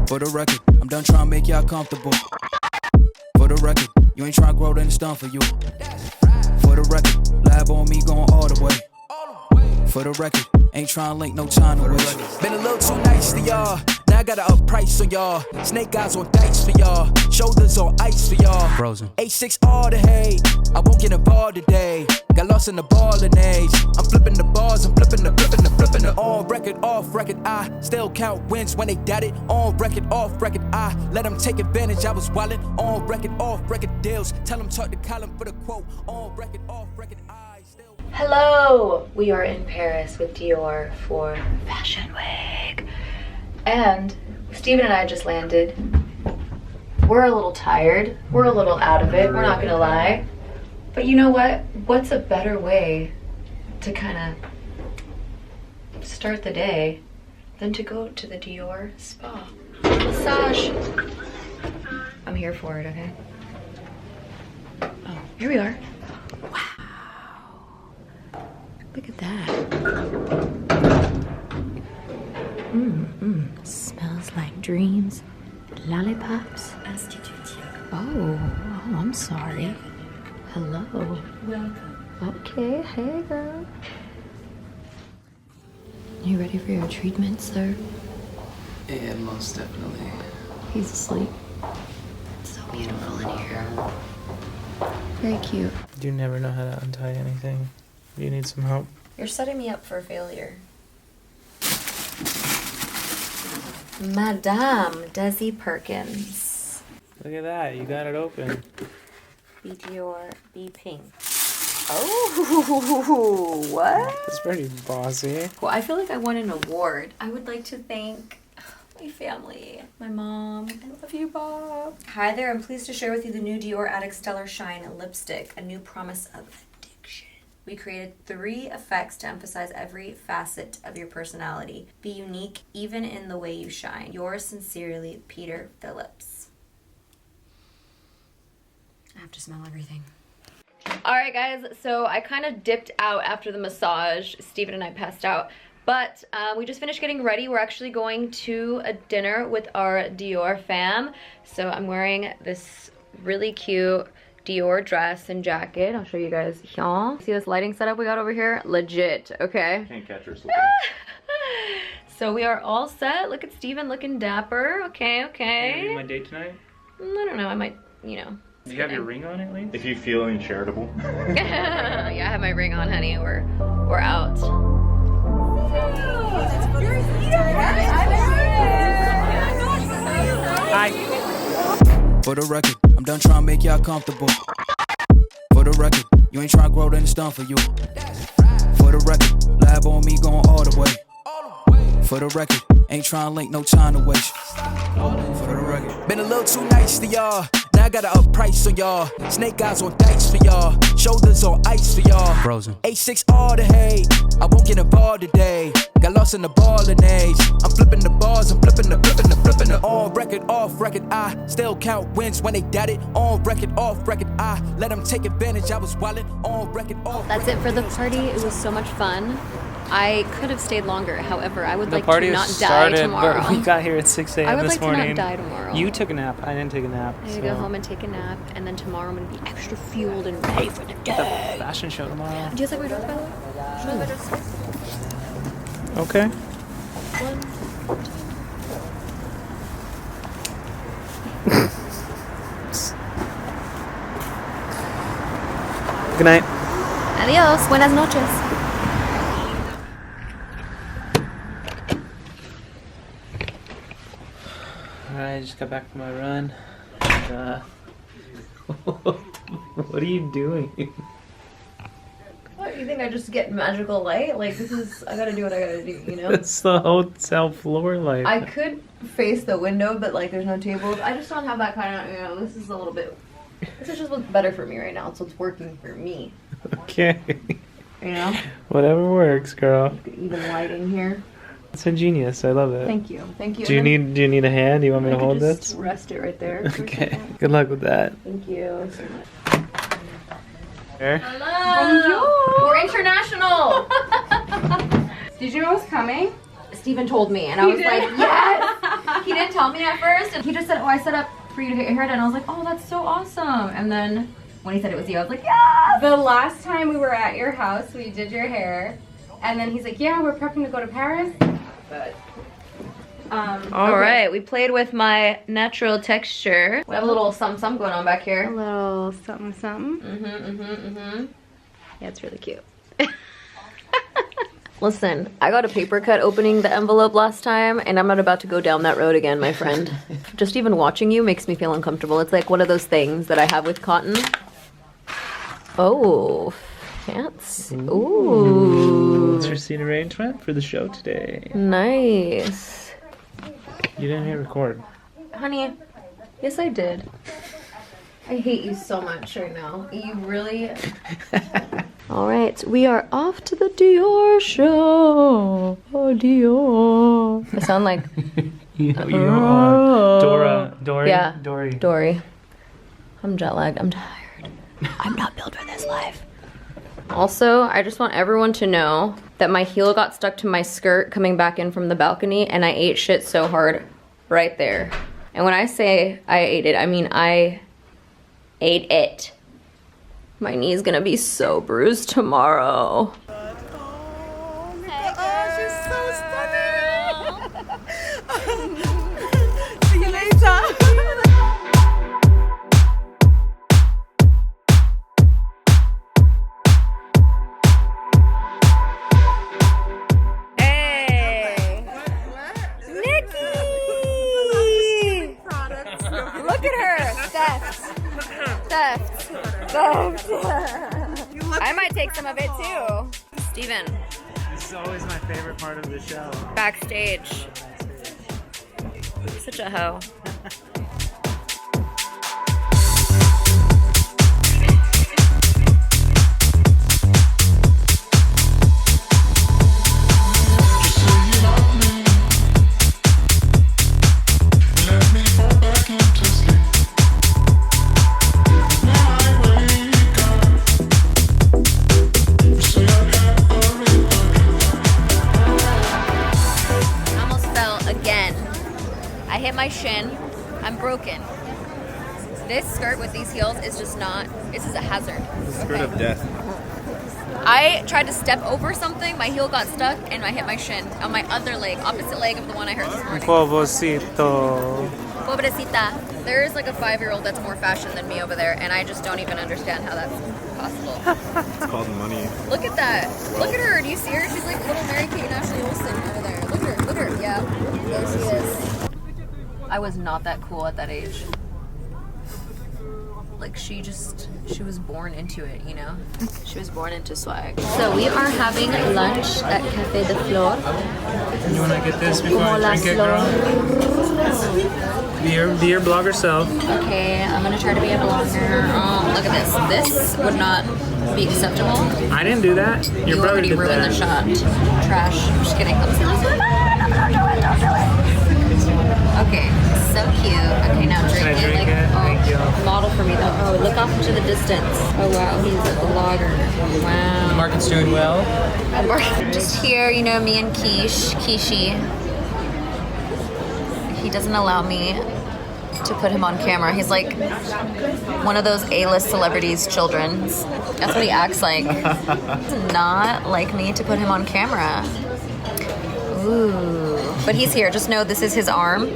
For the record, I'm done trying to make y'all comfortable. For the record, you ain't trying to grow, then it's done for you. For the record, lab on me going all the way. For the record, ain't trying to link no time to waste. Been a little too nice to y'all. Now I gotta up price on y'all. Snake eyes on dice for y'all. Shoulders on ice for y'all. Frozen. H6 all the hate. I won't get involved today. Got lost in the ballin' age. I'm flipping the bars, I'm flipping the. On record, off record, I still count wins when they doubt it. On record, off record, I let them take advantage. I was wildin'. On record, off record deals. Tell them talk to Colin for the quote. On record, off record, I still. Hello! We are in Paris with Dior for Fashion Week. And Steven and I just landed. We're a little tired. We're a little out of it. We're not gonna lie. But you know what? What's a better way to kind of start the day than to go to the Dior spa massage? I'm here for it, okay? Oh, here we are. Wow. Look at that. Smells like dreams. Lollipops. Oh, I'm sorry. Hello. Welcome. Okay, hey girl. You ready for your treatment, sir? Yeah, most definitely. He's asleep. It's so beautiful in here. Very cute. You never know how to untie anything. Do you need some help? You're setting me up for failure. Madame Desi Perkins. Look at that, you got it open. Be Dior, be pink. Oh, what? That's pretty bossy. Well, I feel like I won an award. I would like to thank my family, my mom. I love you, Bob. Hi there, I'm pleased to share with you the new Dior Addict Stellar Shine lipstick, a new promise of addiction. We created 3 effects to emphasize every facet of your personality. Be unique, even in the way you shine. Yours sincerely, Peter Phillips. I have to smell everything. Alright guys, so I kind of dipped out after the massage. Steven and I passed out. But we just finished getting ready. We're actually going to a dinner with our Dior fam. So I'm wearing this really cute Dior dress and jacket. I'll show you guys here. See this lighting setup we got over here? Legit, okay? Can't catch her slipping. So we are all set. Look at Steven looking dapper. Okay, okay. Are you my date tonight? I don't know, I might, you know. Do you have your ring on at least? If you feel any charitable. Yeah, I have my ring on, honey. We're out. Hi. For the record, I'm done trying to make y'all comfortable. For the record, you ain't trying to grow, then it's done for you. For the record, lab on me going all the way. For the record, ain't trying to link no time to waste. For the record, been a little too nice to y'all. Now I gotta up price on y'all. Snake eyes on dice for y'all. Shoulders on ice for y'all. Frozen. H6 all the hate. I won't get involved today. Got lost in the ballin' age. I'm flipping the bars, I'm flipping the. On record, off record, I still count wins when they doubt it. On record, off record, I let them take advantage. I was wildin'. On record, off. That's it for the party. It was so much fun. I could have stayed longer. However, I would like to not die tomorrow. But we got here at 6 a.m. this morning. I would like to not die tomorrow. You took a nap. I didn't take a nap. I need to go home and take a nap, and then tomorrow I'm going to be extra fueled and ready for the day. The fashion show tomorrow. Do you guys like my dress, by the way? Should I have my dress? Okay. 1, 2. Good night. Adios. Buenas noches. Alright, I just got back from my run. And, what are you doing? What, you think I just get magical light? Like, this is, I gotta do what I gotta do, you know? It's the hotel floor light. I could face the window, but like, there's no tables. I just don't have that kind of, you know, this is a little bit, this is just what's better for me right now, so it's working for me. Okay. You know? Whatever works, girl. Even lighting here. It's ingenious. I love it. Thank you. Thank you. Do you need a hand? Do you want me to hold this? Rest it right there. Okay. Good luck with that. Thank you so much. Here. Hello. We're international. Did you know I was coming? Steven told me, and I was like, yes. He didn't tell me at first, and he just said, oh, I set up for you to get your hair done. I was like, oh, that's so awesome. And then when he said it was you, I was like, yeah. The last time we were at your house, we did your hair, and then he's like, yeah, we're prepping to go to Paris. But all right, we played with my natural texture. We have a little something going on back here. A little something something. Yeah, it's really cute. Listen, I got a paper cut opening the envelope last time, and I'm not about to go down that road again, my friend. Just even watching you makes me feel uncomfortable. It's like one of those things that I have with cotton. Oh, fancy. Ooh. It's your scene arrangement for the show today. Nice. You didn't hit record. Honey, yes I did. I hate you so much right now. You really... All right, we are off to the Dior show. Oh, Dior. I sound like... you are Dora. Dory? Yeah, Dory. Dory. I'm jet lagged. I'm tired. I'm not built for this life. Also, I just want everyone to know that my heel got stuck to my skirt coming back in from the balcony, and I ate shit so hard right there. And when I say I ate it, I mean I ate it. My knee's gonna be so bruised tomorrow. See you later. Hey! Nikki! Look at her! Theft! I might take some of it too. Steven. This is always my favorite part of the show. Backstage. Such a hoe. I hit my shin. I'm broken. This skirt with these heels is just not, this is a hazard. Skirt of death. I tried to step over something, my heel got stuck, and I hit my shin on my other leg, opposite leg of the one I heard this morning. Pobrecito. Pobrecita. There's like a 5-year-old that's more fashion than me over there, and I just don't even understand how that's possible. It's called money. Look at that. Look at her. Do you see her? She's like little Mary Kate and Ashley Olsen over there. Look at her. Look at her. Yeah. There she is. I was not that cool at that age. Like she was born into it, you know? She was born into swag. So we are having lunch at Café de Flor. You want to get this before I drink it, girl? Be your blogger self. Okay, I'm gonna try to be a blogger. Oh, look at this. This would not be acceptable. I didn't do that. Your You brother already did ruined that. the shot. Trash. I'm just kidding. I'm silly. Okay, so cute. Okay, now drink Can I it. drink Like, it? Thank you. Model for me though. Oh, look off into the distance. Oh wow, he's a blogger. Wow. Market's doing well. Just here, you know, me and Kishi. He doesn't allow me to put him on camera. He's like one of those A-list celebrities' children. That's what he acts like. He does not like me to put him on camera. Ooh. But he's here. Just know this is his arm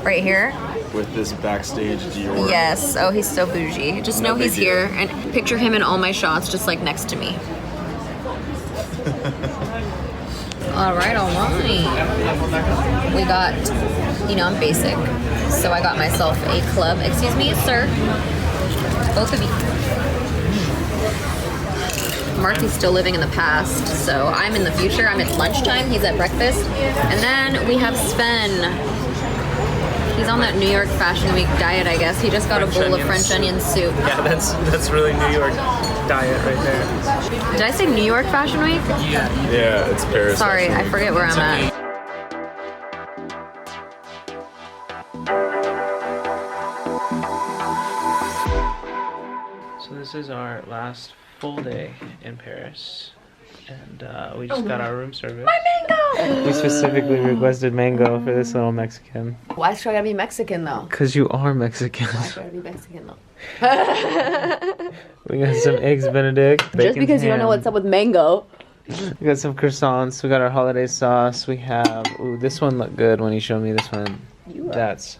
right here. With this backstage Dior. Yes. Oh, he's so bougie. Just know he's here, and picture him in all my shots just like next to me. All right. We got, you know, I'm basic. So I got myself a club. Excuse me, sir. Both of you. Marky's still living in the past, so I'm in the future. I'm at lunchtime, he's at breakfast. And then we have Sven. He's on that New York Fashion Week diet, I guess. He just got a bowl of French onion soup. Yeah, that's really New York diet right there. Did I say New York Fashion Week? Yeah, it's Paris. Sorry, Fashion I Week. forget where I'm at. So this is our last full day in Paris, and we just got our room service. My mango! We specifically requested mango for this little Mexican. Why is it gotta be Mexican though? Because you are Mexican. Why is it gotta be Mexican though? We got some eggs Benedict. Just because you don't know what's up with mango. We got some croissants. We got our holiday sauce. We have... Ooh, this one looked good when he showed me this one. That's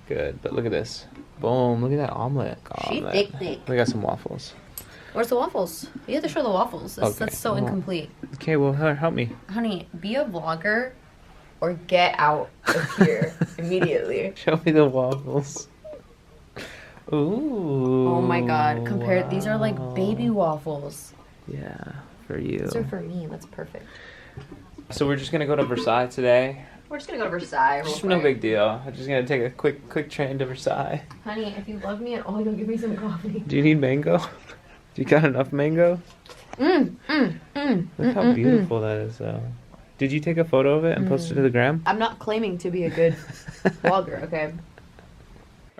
good. But look at this. Boom. Look at that omelet. Thick. We got some waffles. Where's the waffles? You have to show the waffles. That's so incomplete. Okay, well, help me. Honey, be a vlogger or get out of here immediately. Show me the waffles. Ooh. Oh my god. These are like baby waffles. Yeah, for you. These are for me. That's perfect. So we're just gonna go to Versailles today. We're just gonna go to Versailles. Just no big deal. I'm just gonna take a quick train to Versailles. Honey, if you love me at all, you'll give me some coffee. Do you need mango? Do you got enough mango? Look how beautiful that is, though. Did you take a photo of it and post it to the gram? I'm not claiming to be a good vlogger, okay?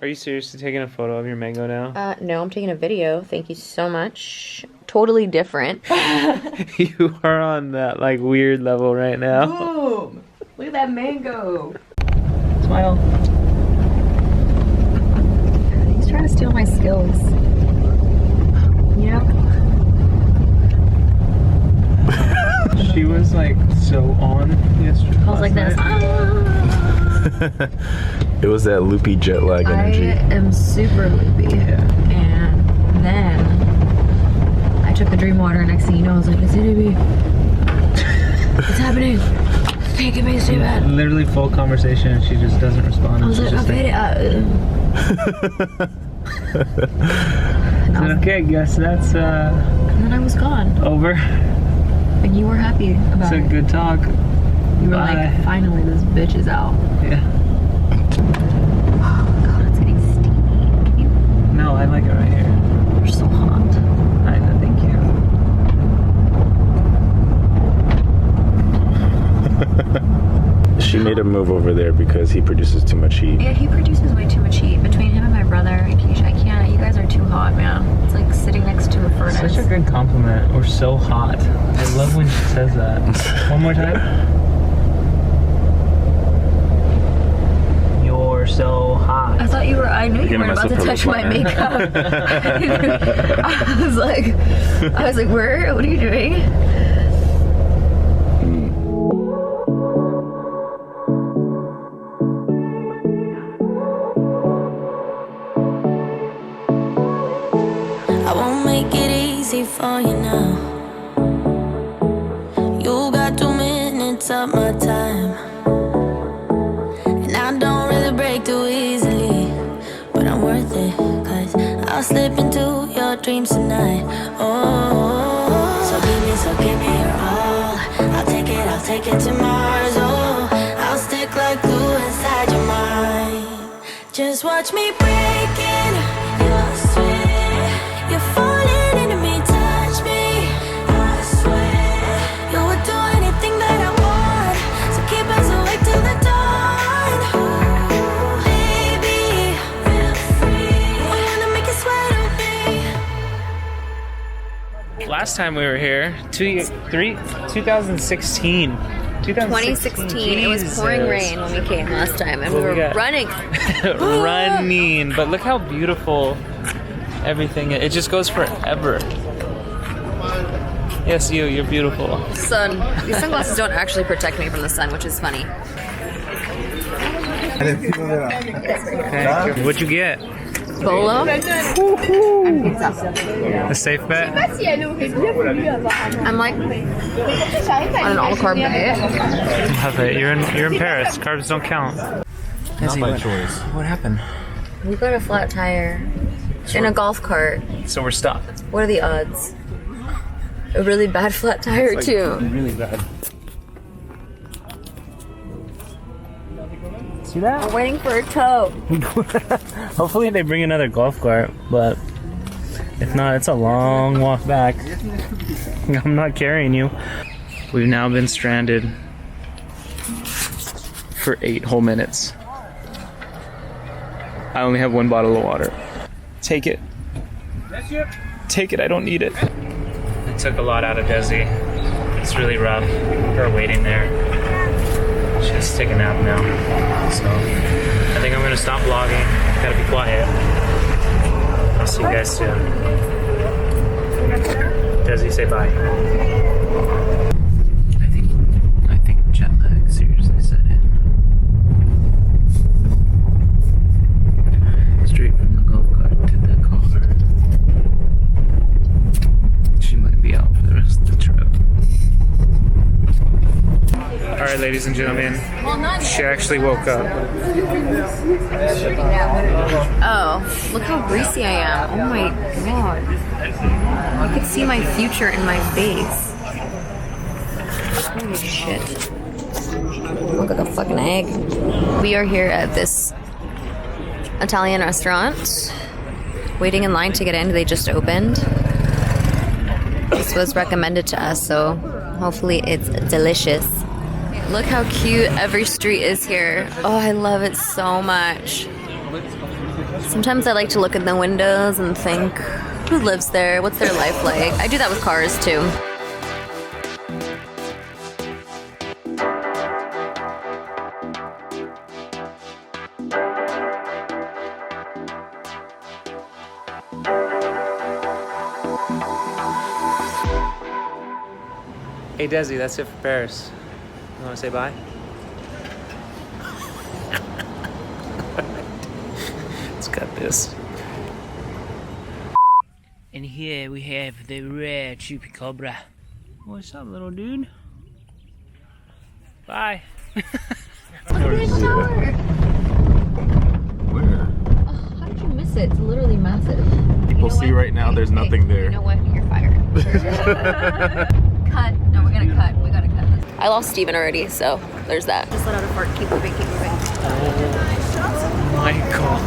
Are you seriously taking a photo of your mango now? No, I'm taking a video. Thank you so much. Totally different. You are on that, like, weird level right now. Boom! Look at that mango. Smile. He's trying to steal my skills. You know? She was, like, so on yesterday. I was like this. It was that loopy jet lag energy. I am super loopy. Yeah. And then I took the dream water. Next thing you know, I was like, it's baby. It's happening. Taking me so bad. Literally full conversation and she just doesn't respond. I was like, I've made it out. Okay, guess that's And then I was gone. over. And you were happy about It's a it. good talk. You were Bye. like, finally, this bitch is out. Yeah. Oh god, it's getting steamy. No, I like it right here. You're so hot. I know, thank you. She made a move over there because he produces too much heat. Yeah, he produces way too much heat. Between him and my brother and Keisha, I can't. You guys are too hot, man. It's like sitting next to a furnace. Such a good compliment. We're so hot. I love when she says that. One more time. You're so hot. I thought you were. I knew you Giving weren't about to myself a touch my little makeup. I was like, where? What are you doing? I won't make it easy for you now. You got 2 minutes of my time, and I don't really break too easily, but I'm worth it, 'cause I'll slip into your dreams tonight. Oh, so give me your all. I'll take it to Mars. Oh, I'll stick like glue inside your mind. Just watch me break it. You'll swear you're falling into me, touch me. I swear you would do anything that I want, so keep us awake till the dawn. Ooh, baby, feel free. I wanna make you sweat on me. Last time we were here, 2016. 2016. It was pouring rain when we came last time, and we were got- running. Running. But look how beautiful everything is. It just goes forever. Yes, you're beautiful. Sun. These sunglasses don't actually protect me from the sun, which is funny. Okay. What'd you get? Bolo and pizza. A safe bet? I'm like on an all-carb diet. Love it. You're in Paris. Carbs don't count. Not by choice. What happened? We got a flat tire in a golf cart. So we're stuck. What are the odds? A really bad flat tire too. Really bad. See that? I'm waiting for a tow. Hopefully they bring another golf cart, but if not, it's a long walk back. I'm not carrying you. We've now been stranded for 8 whole minutes. I only have 1 bottle of water. Take it. Take it, I don't need it. It took a lot out of Desi. It's really rough, her waiting there. just take a nap now. So I think I'm gonna stop vlogging. Gotta be quiet. I'll see you guys soon. Desi, say bye. I think jet lag seriously set in. Straight from the golf cart to the car. She might be out for the rest of the trip. Alright, ladies and gentlemen, she actually woke up. Oh, look how greasy I am. Oh my god. I could see my future in my face. Holy shit. I look like a fucking egg. We are here at this Italian restaurant, waiting in line to get in. They just opened. This was recommended to us, so hopefully it's delicious. Look how cute every street is here. Oh, I love it so much. Sometimes I like to look in the windows and think, who lives there? What's their life like? I do that with cars too. Hey Desi, that's it for Paris. You wanna say bye? Let's cut this. And here we have the rare chupacabra. What's up, little dude? Bye. Where? How did you miss it? It's literally massive. People see right now there's nothing there. You know what? You're fired. Cut. No, we're gonna cut. We gotta cut this. I lost Steven already, so there's that. Just let out a fart. Keep moving, keep moving. Oh my god.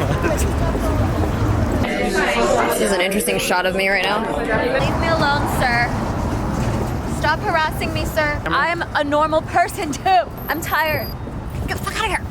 This is an interesting shot of me right now. Leave me alone, sir. Stop harassing me, sir. I'm a normal person too. I'm tired. Get the fuck out of here.